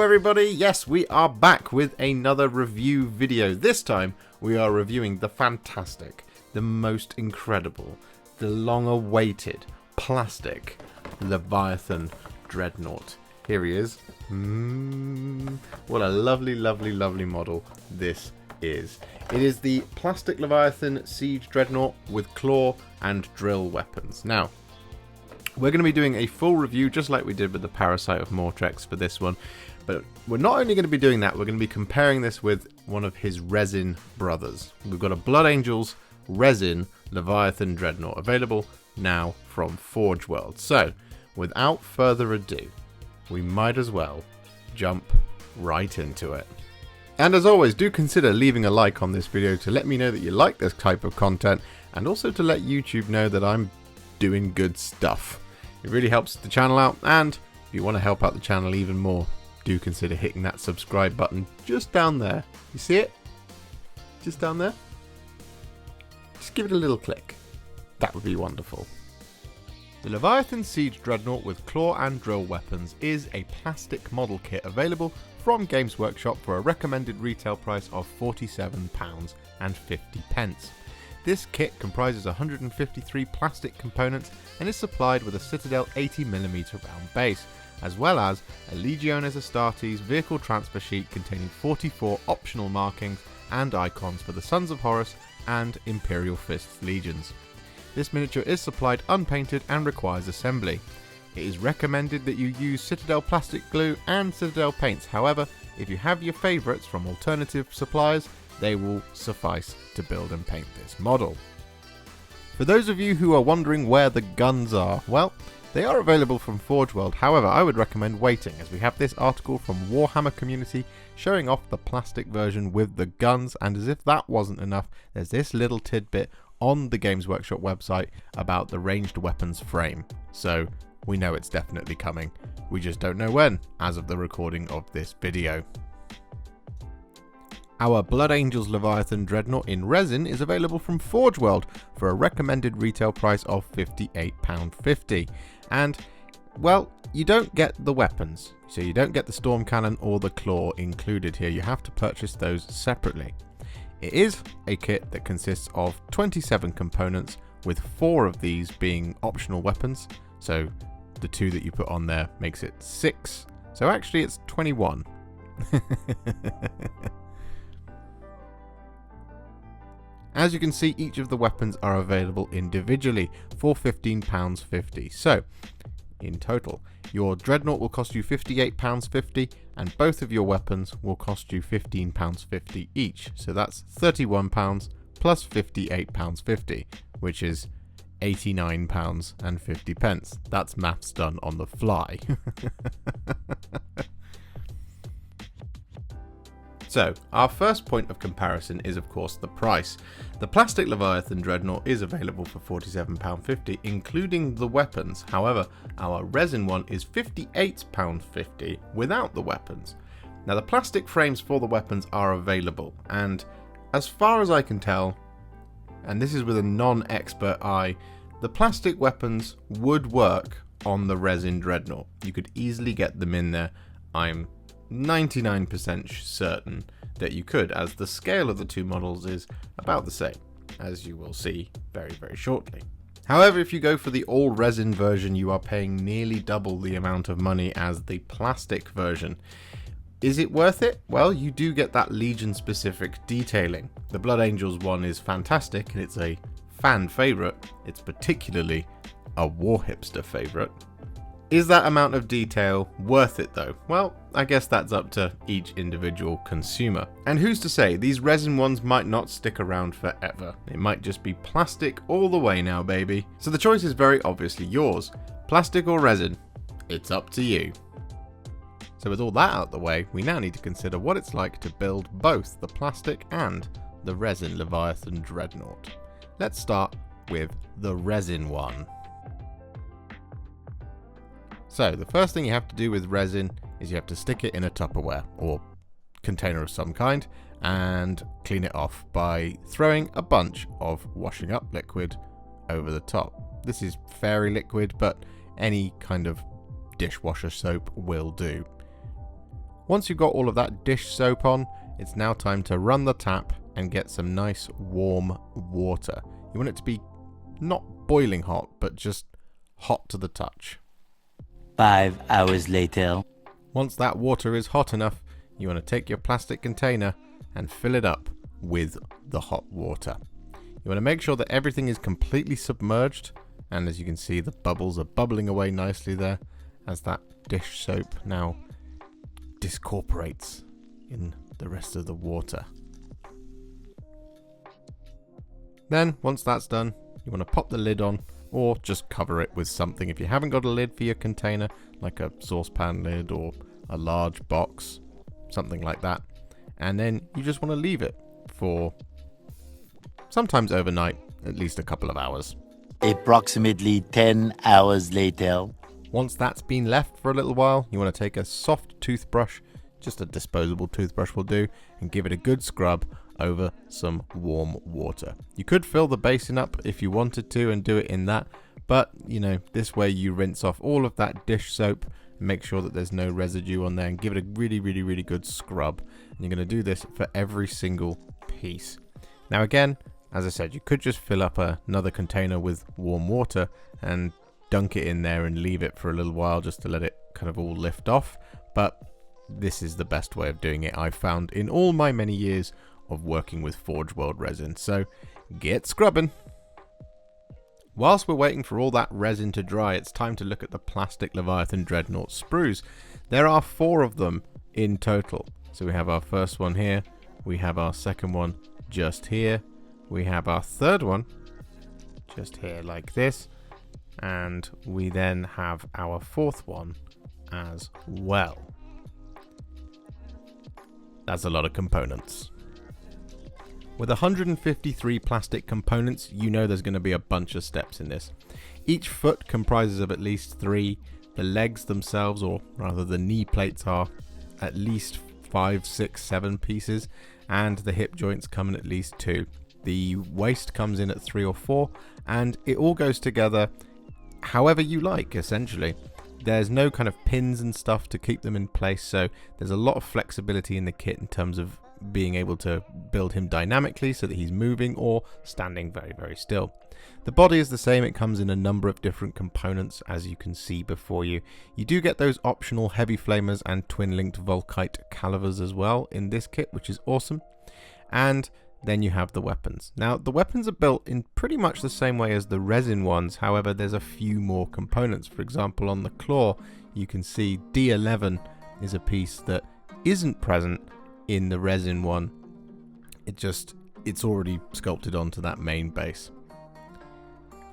everybody, yes, we are back with another review video. This time we are reviewing the fantastic, the most incredible, the long-awaited Plastic Leviathan Dreadnought. Here he is. What a lovely, lovely, lovely model this is. It is the Plastic Leviathan Siege Dreadnought with claw and drill weapons. Now, we're going to be doing a full review just like we did with the Parasite of Mortrex for this one. But we're not only going to be doing that, we're going to be comparing this with one of his Resin brothers. We've got a Blood Angels Resin Leviathan Dreadnought available now from Forgeworld. So, without further ado, we might as well jump right into it. And as always, do consider leaving a like on this video to let me know that you like this type of content, and also to let YouTube know that I'm doing good stuff. It really helps the channel out, and if you want to help out the channel even more, do consider hitting that subscribe button just down there. You see it? Just down there? Just give it a little click. That would be wonderful. The Leviathan Siege Dreadnought with claw and drill weapons is a plastic model kit available from Games Workshop for a recommended retail price of £47.50. This kit comprises 153 plastic components and is supplied with a Citadel 80mm round base, as well as a Legiones Astartes vehicle transfer sheet containing 44 optional markings and icons for the Sons of Horus and Imperial Fist's legions. This miniature is supplied unpainted and requires assembly. It is recommended that you use Citadel plastic glue and Citadel paints. However, if you have your favourites from alternative suppliers, they will suffice to build and paint this model. For those of you who are wondering where the guns are, well, they are available from Forgeworld. However, I would recommend waiting, as we have this article from Warhammer Community showing off the plastic version with the guns, and as if that wasn't enough, there's this little tidbit on the Games Workshop website about the ranged weapons frame. So we know it's definitely coming. We just don't know when, as of the recording of this video. Our Blood Angels Leviathan Dreadnought in resin is available from Forgeworld for a recommended retail price of £58.50. And, well, you don't get the weapons. So you don't get the Storm Cannon or the Claw included here. You have to purchase those separately. It is a kit that consists of 27 components, with 4 of these being optional weapons. So the 2 that you put on there makes it 6. So actually it's 21. As you can see, each of the weapons are available individually for £15.50. So, in total, your Dreadnought will cost you £58.50 and both of your weapons will cost you £15.50 each. So that's £31 plus £58.50, which is £89.50. That's maths done on the fly. So, our first point of comparison is of course the price. The Plastic Leviathan Dreadnought is available for £47.50, including the weapons. However, our resin one is £58.50 without the weapons. Now, the plastic frames for the weapons are available, and as far as I can tell, and this is with a non-expert eye, the plastic weapons would work on the resin Dreadnought. You could easily get them in there. I'm 99% certain that you could, as the scale of the two models is about the same, as you will see very, very shortly. However, if you go for the all resin version, you are paying nearly double the amount of money as the plastic version. Is it worth it? Well, you do get that Legion specific detailing. The Blood Angels one is fantastic and it's a fan favourite. It's particularly a Warhipster favourite. Is that amount of detail worth it though? Well, I guess that's up to each individual consumer. And who's to say, these resin ones might not stick around forever. It might just be plastic all the way now, baby. So the choice is very obviously yours. Plastic or resin? It's up to you. So with all that out the way, we now need to consider what it's like to build both the plastic and the resin Leviathan Dreadnought. Let's start with the resin one. So the first thing you have to do with resin is you have to stick it in a Tupperware or container of some kind and clean it off by throwing a bunch of washing up liquid over the top. This is fairy liquid, but any kind of dishwasher soap will do. Once you've got all of that dish soap on, it's now time to run the tap and get some nice warm water. You want it to be not boiling hot, but just hot to the touch. 5 hours later. Once that water is hot enough, you want to take your plastic container and fill it up with the hot water. You want to make sure that everything is completely submerged, and as you can see, the bubbles are bubbling away nicely there as that dish soap now discorporates in the rest of the water. Then, once that's done, you want to pop the lid on, or just cover it with something. If you haven't got a lid for your container, like a saucepan lid or a large box, something like that. And then you just want to leave it for sometimes overnight, at least a couple of hours. Approximately 10 hours later. Once that's been left for a little while, you want to take a soft toothbrush, just a disposable toothbrush will do, and give it a good scrub over some warm water. You could fill the basin up if you wanted to and do it in that, but this way you rinse off all of that dish soap, make sure that there's no residue on there, and give it a really, really, really good scrub. And you're going to do this for every single piece. Now again, as I said, you could just fill up another container with warm water and dunk it in there and leave it for a little while just to let it kind of all lift off, but this is the best way of doing it I've found in all my many years of working with Forgeworld resin. So get scrubbing. Whilst we're waiting for all that resin to dry, it's time to look at the Plastic Leviathan Dreadnought sprues. There are 4 of them in total. So we have our first one here, we have our second one just here, we have our third one just here like this, and we then have our fourth one as well. That's a lot of components. With 153 plastic components, you know there's going to be a bunch of steps in this. Each foot comprises of at least 3. The legs themselves, or rather the knee plates, are at least 5, 6, 7 pieces, and the hip joints come in at least 2. The waist comes in at 3 or 4, and it all goes together however you like, essentially. There's no kind of pins and stuff to keep them in place, so there's a lot of flexibility in the kit in terms of being able to build him dynamically so that he's moving or standing very, very still. The body is the same. It comes in a number of different components, as you can see before you. You do get those optional heavy flamers and twin-linked Volkite calivers as well in this kit, which is awesome. And then you have the weapons. Now, the weapons are built in pretty much the same way as the resin ones. However, there's a few more components. For example, on the claw, you can see D11 is a piece that isn't present in the resin one. It's already sculpted onto that main base.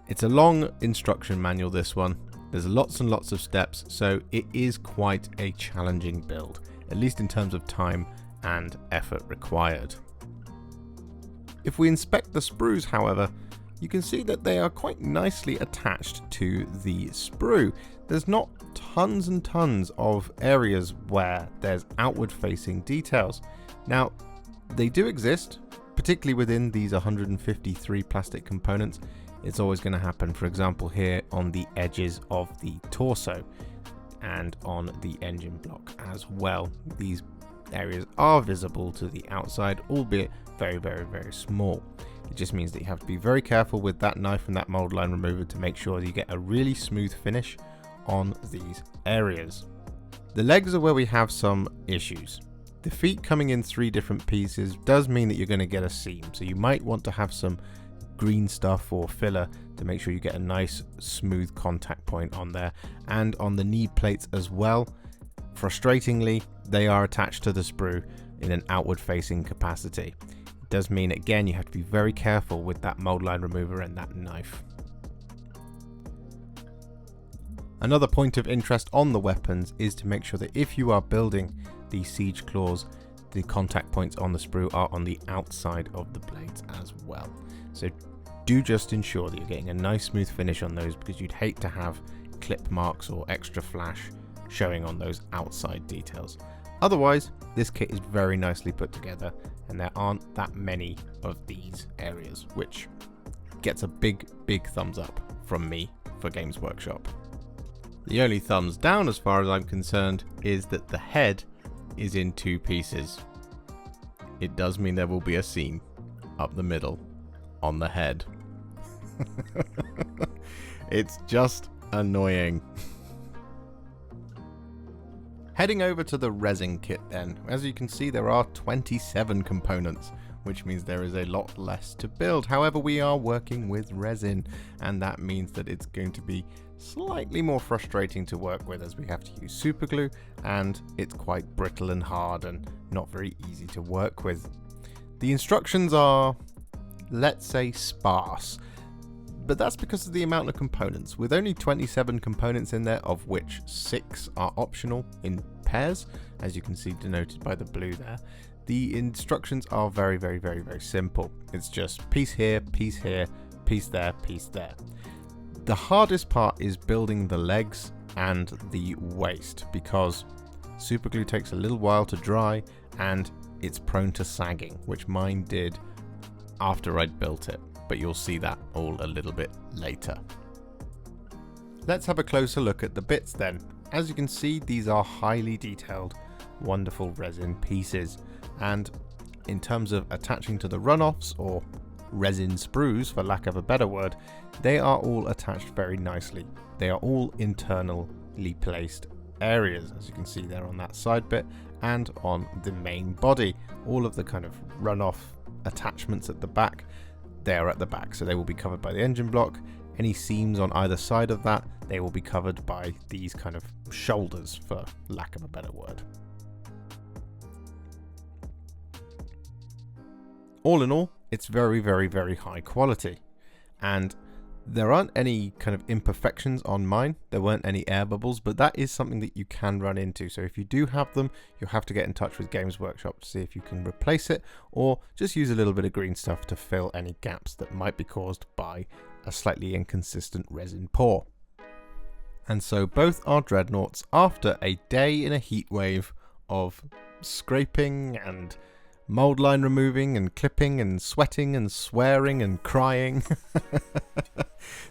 It's a long instruction manual, this one. There's lots and lots of steps, so it is quite a challenging build, at least in terms of time and effort required. If we inspect the sprues, however, you can see that they are quite nicely attached to the sprue. There's not tons and tons of areas where there's outward facing details. Now, they do exist, particularly within these 153 plastic components. It's always going to happen, for example, here on the edges of the torso and on the engine block as well. These areas are visible to the outside, albeit very, very, very small. It just means that you have to be very careful with that knife and that mold line remover to make sure that you get a really smooth finish on these areas. The legs are where we have some issues. The feet coming in 3 different pieces does mean that you're going to get a seam, so you might want to have some green stuff or filler to make sure you get a nice smooth contact point on there, and on the knee plates as well. Frustratingly, they are attached to the sprue in an outward facing capacity. It does mean, again, you have to be very careful with that mold line remover and that knife. Another point of interest on the weapons is to make sure that if you are building the siege claws, the contact points on the sprue are on the outside of the blades as well. So do just ensure that you're getting a nice smooth finish on those, because you'd hate to have clip marks or extra flash showing on those outside details. Otherwise, this kit is very nicely put together, and there aren't that many of these areas, which gets a big, big thumbs up from me for Games Workshop. The only thumbs down, as far as I'm concerned, is that the head is in 2 pieces. It does mean there will be a seam up the middle on the head. It's just annoying. Heading over to the resin kit then. As you can see, there are 27 components, which means there is a lot less to build. However, we are working with resin, and that means that it's going to be slightly more frustrating to work with, as we have to use super glue, and it's quite brittle and hard and not very easy to work with. The instructions are, let's say, sparse, but that's because of the amount of components. With only 27 components in there, of which 6 are optional in pairs, as you can see denoted by the blue there, the instructions are very, very, very, very simple. It's just piece here, piece here, piece there, piece there. The hardest part is building the legs and the waist, because superglue takes a little while to dry and it's prone to sagging, which mine did after I'd built it, but you'll see that all a little bit later. Let's have a closer look at the bits then. As you can see, these are highly detailed, wonderful resin pieces, and in terms of attaching to the runoffs, or resin sprues for lack of a better word, they are all attached very nicely. They are all internally placed areas, as you can see there on that side bit and on the main body. All of the kind of runoff attachments at the back, they are at the back, so they will be covered by the engine block. Any seams on either side of that, they will be covered by these kind of shoulders, for lack of a better word. All in all, it's very, very, very high quality, and there aren't any kind of imperfections on mine. There weren't any air bubbles, but that is something that you can run into. So if you do have them, you'll have to get in touch with Games Workshop to see if you can replace it, or just use a little bit of green stuff to fill any gaps that might be caused by a slightly inconsistent resin pour. And so both our dreadnoughts, after a day in a heat wave of scraping and mold line removing and clipping and sweating and swearing and crying,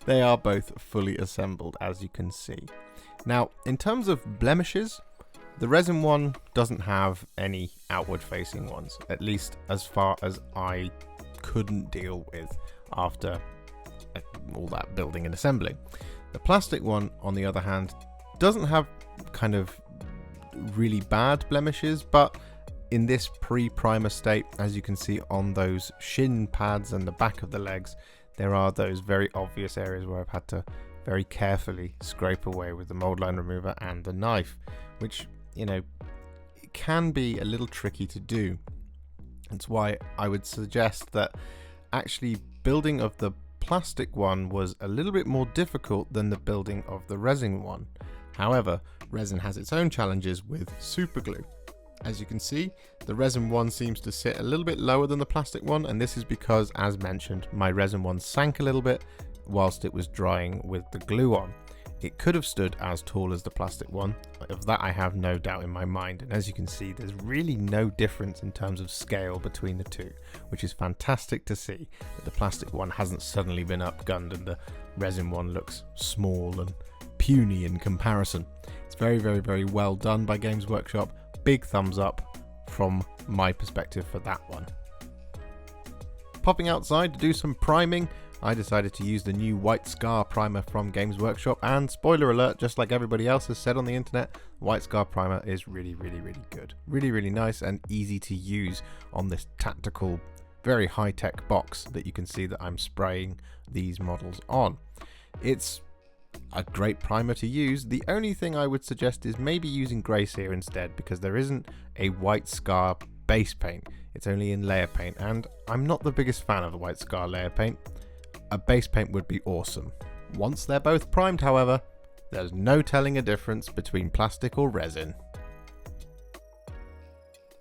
they are both fully assembled, as you can see. Now, in terms of blemishes, the resin one doesn't have any outward facing ones, at least as far as I couldn't deal with after all that building and assembling. The plastic one, on the other hand, doesn't have kind of really bad blemishes, but in this pre-primer state, as you can see on those shin pads and the back of the legs, there are those very obvious areas where I've had to very carefully scrape away with the mold line remover and the knife, which, you know, it can be a little tricky to do. That's why I would suggest that actually building of the plastic one was a little bit more difficult than the building of the resin one. However, resin has its own challenges with superglue. As you can see, the resin one seems to sit a little bit lower than the plastic one, and this is because, as mentioned, my resin one sank a little bit whilst it was drying with the glue on. It could have stood as tall as the plastic one, of that I have no doubt in my mind, and as you can see, there's really no difference in terms of scale between the two, which is fantastic to see, that the plastic one hasn't suddenly been upgunned and the resin one looks small and puny in comparison. It's very, very, very well done by Games Workshop. Big thumbs up from my perspective for that one. Popping outside to do some priming, I decided to use the new White Scar primer from Games Workshop, and spoiler alert, just like everybody else has said on the internet, White Scar primer is really, really, really good. Really, really nice and easy to use on this tactical, very high-tech box that you can see that I'm spraying these models on. It's a great primer to use. The only thing I would suggest is maybe using Grey Seer instead, because there isn't a White Scar base paint. It's only in layer paint, and I'm not the biggest fan of the White Scar layer paint. A base paint would be awesome. Once they're both primed, however, there's no telling a difference between plastic or resin.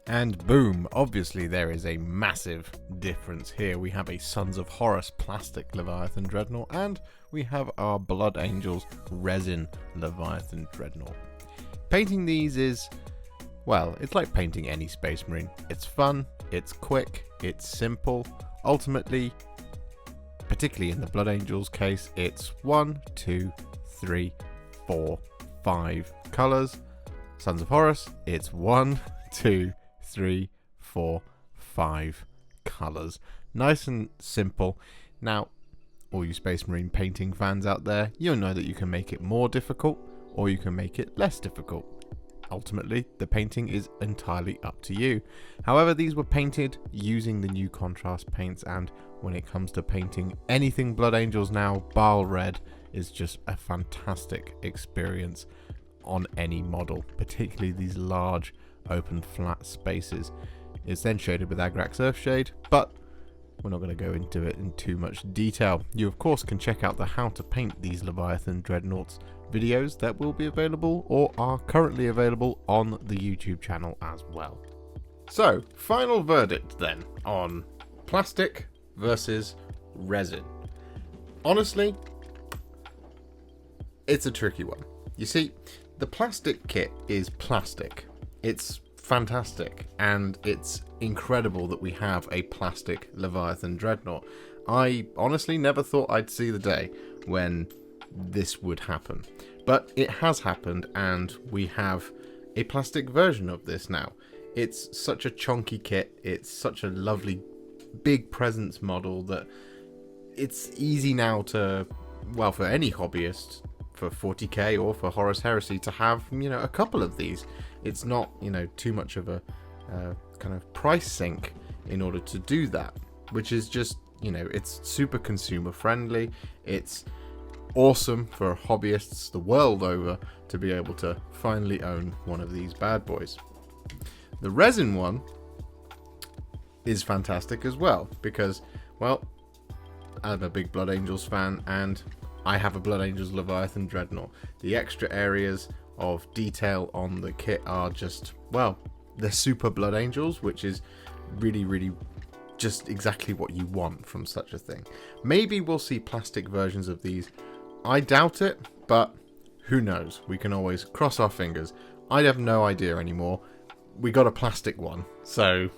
And boom, obviously there is a massive difference here. We have a Sons of Horus Plastic Leviathan Dreadnought, and we have our Blood Angels Resin Leviathan Dreadnought. Painting these is, well, it's like painting any Space Marine. It's fun, it's quick, it's simple. Ultimately, particularly in the Blood Angels case, it's 1, 2, 3, 4, 5 colours. Sons of Horus, it's 1, 2, 3, 4, 5 colours. Nice and simple. Now, all you Space Marine painting fans out there, you'll know that you can make it more difficult or you can make it less difficult. Ultimately, the painting is entirely up to you. However, these were painted using the new contrast paints, and when it comes to painting anything Blood Angels now, Bile Red is just a fantastic experience on any model, particularly these large open flat spaces. It's then shaded with Agrax Earthshade, but we're not going to go into it in too much detail. You of course can check out the how to paint these Leviathan Dreadnoughts videos that will be available or are currently available on the YouTube channel as well. So, final verdict then on plastic versus resin. Honestly, it's a tricky one. You see, the plastic kit is plastic. It's fantastic, and it's incredible that we have a plastic Leviathan Dreadnought. I honestly never thought I'd see the day when this would happen, but it has happened, and we have a plastic version of this now. It's such a chunky kit, it's such a lovely big presence model that it's easy now to, well, for any hobbyist, for 40k or for Horus Heresy, to have, you know, a couple of these. It's not, you know, too much of a kind of price sink in order to do that, which is just, you know, it's super consumer friendly. It's awesome for hobbyists the world over to be able to finally own one of these bad boys. The resin one is fantastic as well because, well, I'm a big Blood Angels fan and I have a Blood Angels Leviathan Dreadnought. The extra areas of detail on the kit are just, well, they're super Blood Angels, which is really, really just exactly what you want from such a thing. Maybe we'll see plastic versions of these. I doubt it, but who knows? We can always cross our fingers. I have no idea anymore. We got a plastic one, so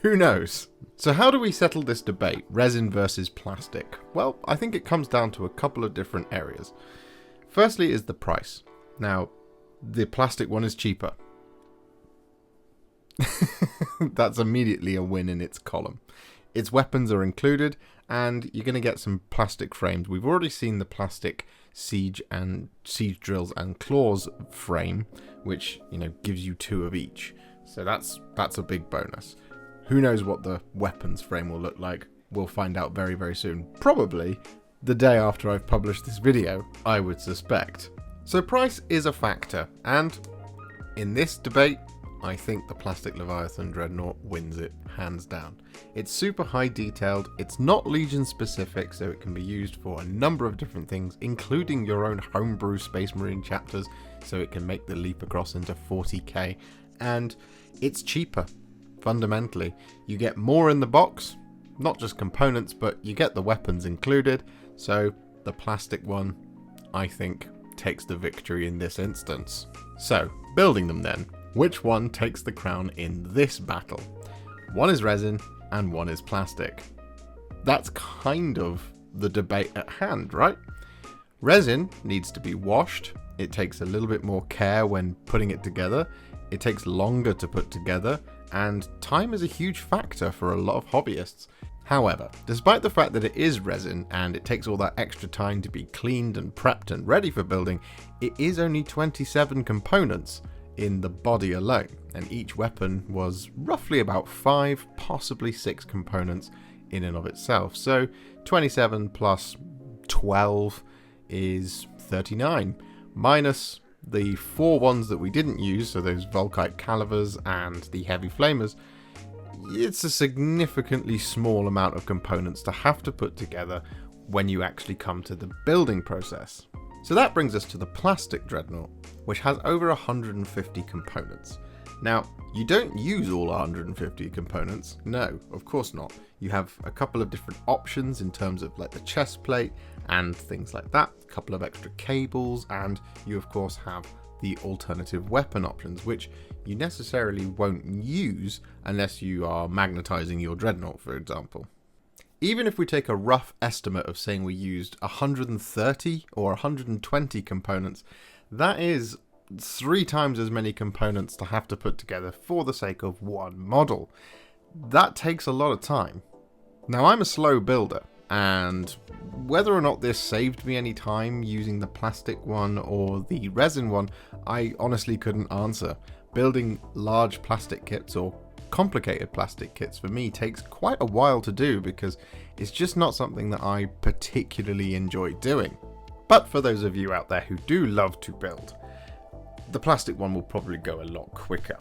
who knows? So how do we settle this debate, resin versus plastic? Well, I think it comes down to a couple of different areas. Firstly is the price. Now, the plastic one is cheaper. That's immediately a win in its column. Its weapons are included, and you're going to get some plastic frames. We've already seen the plastic siege drills and claws frame, which, you know, gives you 2 of each. So that's a big bonus. Who knows what the weapons frame will look like? We'll find out very, very soon. Probably the day after I've published this video, I would suspect. So price is a factor, and in this debate, I think the Plastic Leviathan Dreadnought wins it, hands down. It's super high detailed, it's not Legion specific, so it can be used for a number of different things, including your own homebrew Space Marine chapters, so it can make the leap across into 40k, and it's cheaper. Fundamentally, you get more in the box, not just components, but you get the weapons included, so the plastic one, I think, takes the victory in this instance. So, building them then. Which one takes the crown in this battle? One is resin and one is plastic. That's kind of the debate at hand, right? Resin needs to be washed. It takes a little bit more care when putting it together. It takes longer to put together, and time is a huge factor for a lot of hobbyists. However, despite the fact that it is resin and it takes all that extra time to be cleaned and prepped and ready for building, it is only 27 components in the body alone, and each weapon was roughly about 5, possibly 6 components in and of itself. So 27 plus 12 is 39, minus the 4 ones that we didn't use, so those Volkite Calivers and the Heavy Flamers. It's a significantly small amount of components to have to put together when you actually come to the building process. So that brings us to the Plastic Dreadnought, which has over 150 components. Now, you don't use all 150 components, no, of course not. You have a couple of different options in terms of like the chest plate and things like that, a couple of extra cables, and you of course have the alternative weapon options, which you necessarily won't use unless you are magnetizing your dreadnought, for example. Even if we take a rough estimate of saying we used 130 or 120 components, that is 3 times as many components to have to put together for the sake of one model. That takes a lot of time. Now, I'm a slow builder, and whether or not this saved me any time using the plastic one or the resin one, I honestly couldn't answer. Building large plastic kits or complicated plastic kits for me takes quite a while to do because it's just not something that I particularly enjoy doing. But for those of you out there who do love to build, the plastic one will probably go a lot quicker.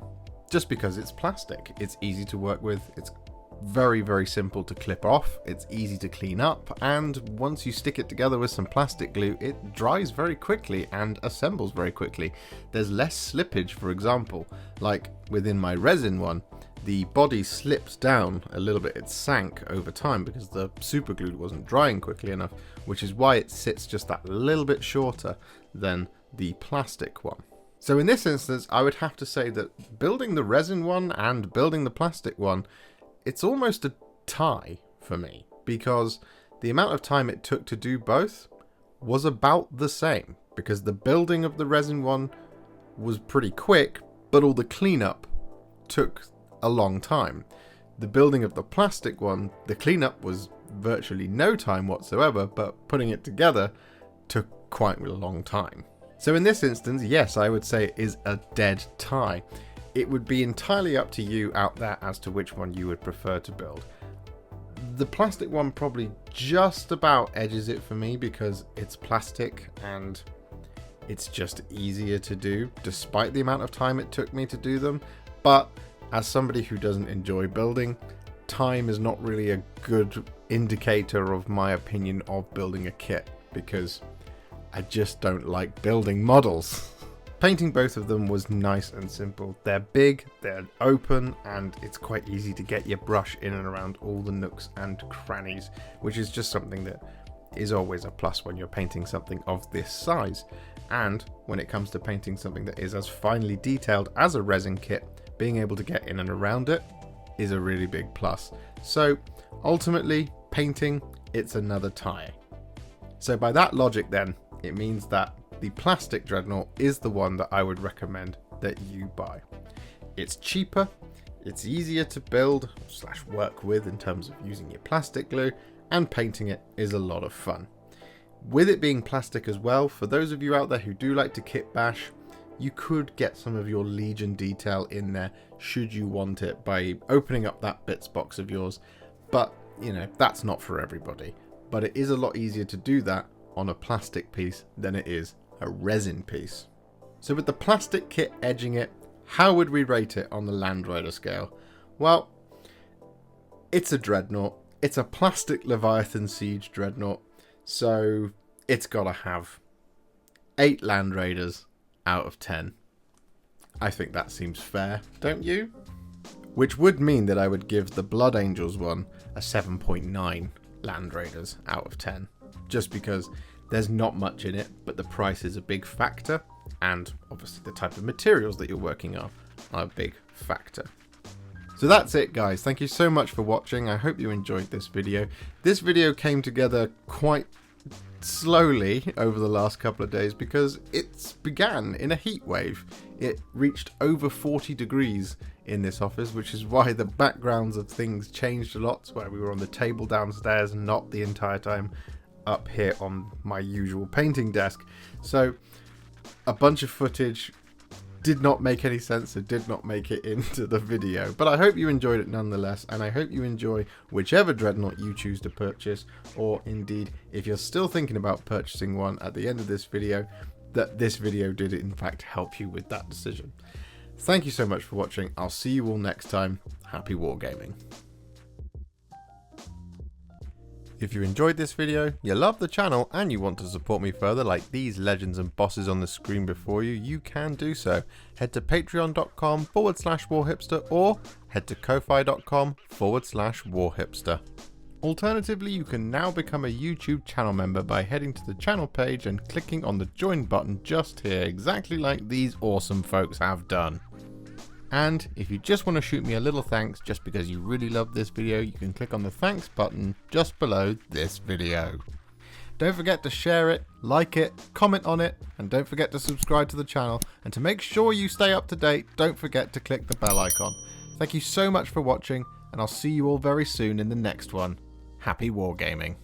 Just because it's plastic, it's easy to work with, it's very simple to clip off, it's easy to clean up, and once you stick it together with some plastic glue, it dries very quickly and assembles very quickly. There's less slippage, for example, like within my resin one, the body slipped down a little bit, it sank over time because the super glue wasn't drying quickly enough, which is why it sits just that little bit shorter than the plastic one. So in this instance, I would have to say that building the resin one and building the plastic one, it's almost a tie for me, because the amount of time it took to do both was about the same, because the building of the resin one was pretty quick, but all the cleanup took a long time. The building of the plastic one, the cleanup was virtually no time whatsoever, but putting it together took quite a long time. So in this instance, yes, I would say it is a dead tie. It would be entirely up to you out there as to which one you would prefer to build. The plastic one probably just about edges it for me because it's plastic and it's just easier to do despite the amount of time it took me to do them. But as somebody who doesn't enjoy building, time is not really a good indicator of my opinion of building a kit because I just don't like building models. Painting both of them was nice and simple. They're big, they're open, and it's quite easy to get your brush in and around all the nooks and crannies, which is just something that is always a plus when you're painting something of this size. And when it comes to painting something that is as finely detailed as a resin kit, being able to get in and around it is a really big plus. So ultimately, painting, it's another tie. So by that logic then, it means that the plastic dreadnought is the one that I would recommend that you buy. It's cheaper, it's easier to build / work with in terms of using your plastic glue, and painting it is a lot of fun. With it being plastic as well, for those of you out there who do like to kit bash, you could get some of your Legion detail in there should you want it by opening up that bits box of yours, but you know, that's not for everybody. But it is a lot easier to do that on a plastic piece than it is a resin piece. So with the plastic kit edging it, how would we rate it on the Land Rider scale? Well, it's a dreadnought. It's a Plastic Leviathan Siege Dreadnought, so it's gotta have 8 Land Raiders out of 10. I think that seems fair, don't you? Which would mean that I would give the Blood Angels one a 7.9 Land Raiders out of 10, just because there's not much in it, but the price is a big factor, and obviously the type of materials that you're working on are a big factor. So that's it, guys. Thank you so much for watching. I hope you enjoyed this video. This video came together quite slowly over the last couple of days because it began in a heat wave. It reached over 40 degrees in this office, which is why the backgrounds of things changed a lot. It's why we were on the table downstairs and not the entire time up here on my usual painting desk. So a bunch of footage did not make any sense. It did not make it into the video, but I hope you enjoyed it nonetheless, and I hope you enjoy whichever dreadnought you choose to purchase, or indeed if you're still thinking about purchasing one at the end of this video, that this video did in fact help you with that decision. Thank you so much for watching. I'll see you all next time. Happy wargaming. If you enjoyed this video, you love the channel, and you want to support me further like these legends and bosses on the screen before you, you can do so. Head to patreon.com/Warhipster or head to ko-fi.com/Warhipster. Alternatively, you can now become a YouTube channel member by heading to the channel page and clicking on the join button just here, exactly like these awesome folks have done. And if you just want to shoot me a little thanks just because you really love this video, you can click on the thanks button just below this video. Don't forget to share it, like it, comment on it, and don't forget to subscribe to the channel. And to make sure you stay up to date, don't forget to click the bell icon. Thank you so much for watching, and I'll see you all very soon in the next one. Happy wargaming.